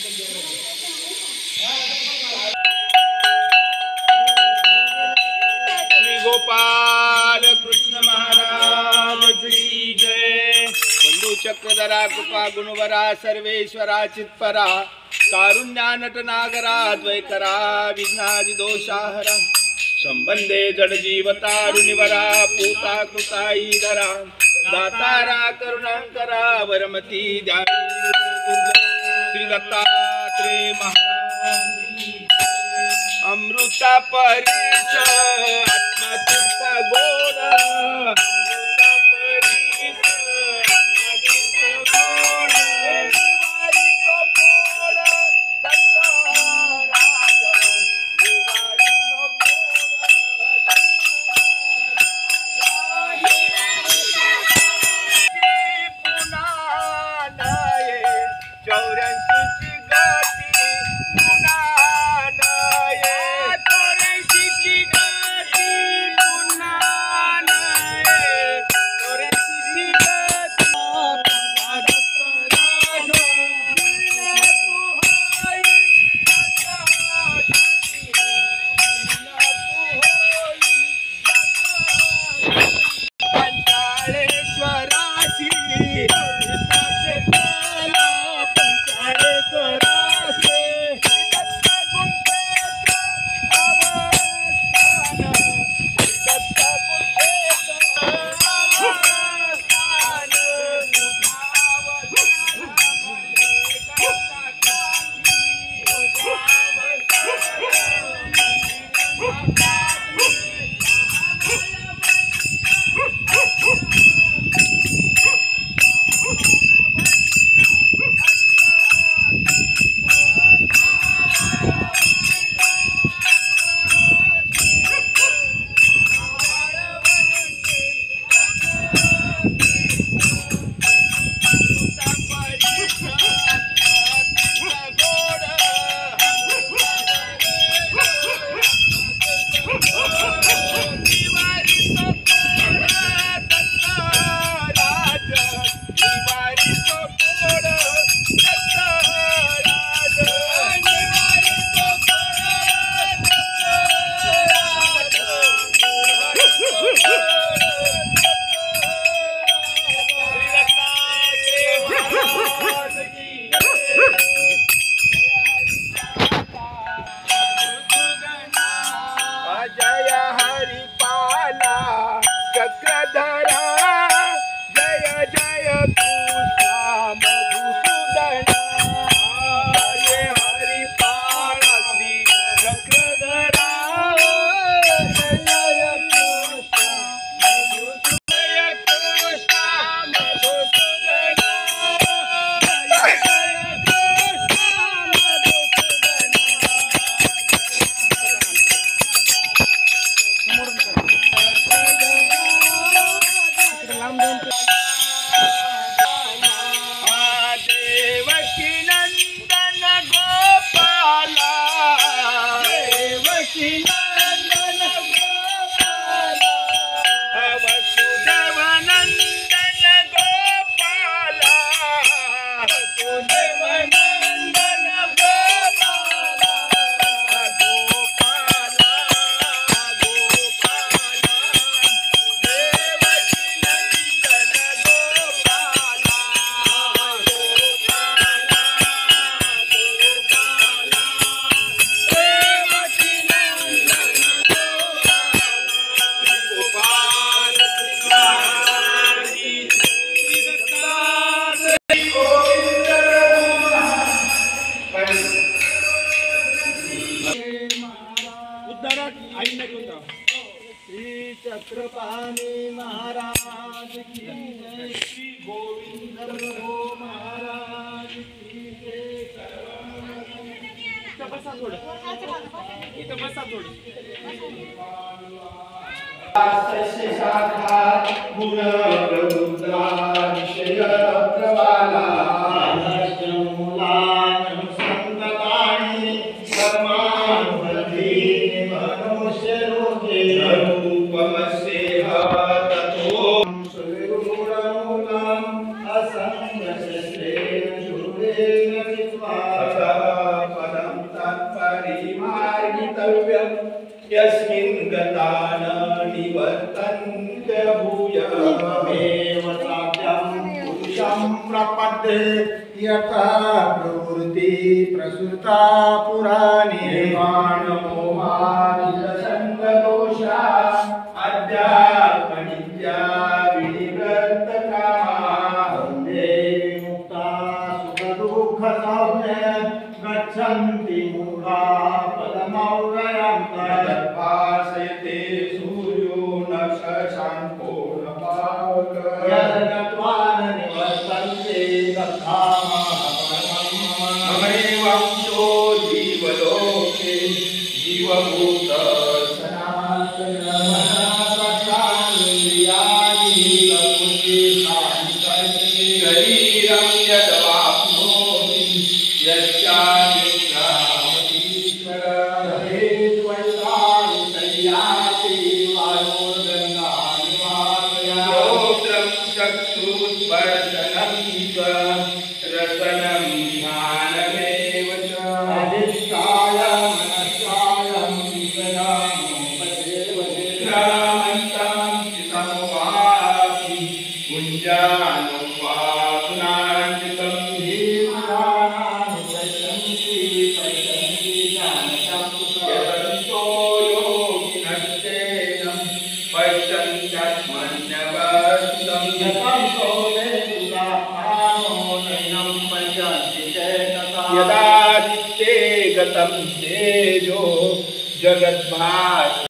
श्री गोपाल कृष्ण महाराज की जय। बंधु चक्रधरा कृपा गुणवरा सर्वेश्वरा चित्परा कारुण्या नटनागरा द्वैकरा विघ्नादि दोषाहरा संबंधे जडजीवतारुणिवरा पूता कृताईधरा दातारा करुणाकरा वरमती द्यावी श्री दत्तात्रेय महाराज। अमृता परिस आत्मतीर्थ गोड अमृता परिस आत्मतीर्थ गोड निवारितो गोड दत्त राज निवारितो गोड पुन्हा नये 84 ची गती पुन्हा नये 84 ची गती पुन्हा नये 84 ची गती पुन्हा दत्त राज तू होई पंचाळेश्वराशी चक्रपाणी महाराज की जय। श्री गोविंद महाराज की जय। बसा थोडं इथं बसा थोडं गुण प्रबुद्धा विषय प्रवाला संतताणी कर्मानुबंधी मनुष्य रोगे असंग यस्मिन् गता न निवर्तन्ते भूयः एव साध्यं पुरुषं प्रपद्ये यथा प्रवृत्ति प्रसृता पुराणे निर्माणमोहादिसङ्गदोषा अध्यात्मनित्या विनिवर्तकामा वन्दे विमुक्ता सुखदुःखसौम्ये गच्छन्ति मूढा पदमव्ययं तद्भासयते सूर्यो न शशाङ्को न पावकः यद्गत्वा न निवर्तन्ते तद्धामः परमं मम ममैवांशो जीवलोके जीवभूतः शरीरं यदवाप्नोति श्रोत्रं चक्षुस्पर्शनं च रसनं ध्यानमेव च अधिष्ठाय मनश्चाय विषयानुपसेवते ग्रामन्तं चितमवापि पुञ्जानुपासुनाञ्चितं यतन्तो योगिनश्चैनं पश्यन्त्यात्मन्यवस्थितं यदादित्ये गतं तेजो जगद्भासयतेऽखिलम्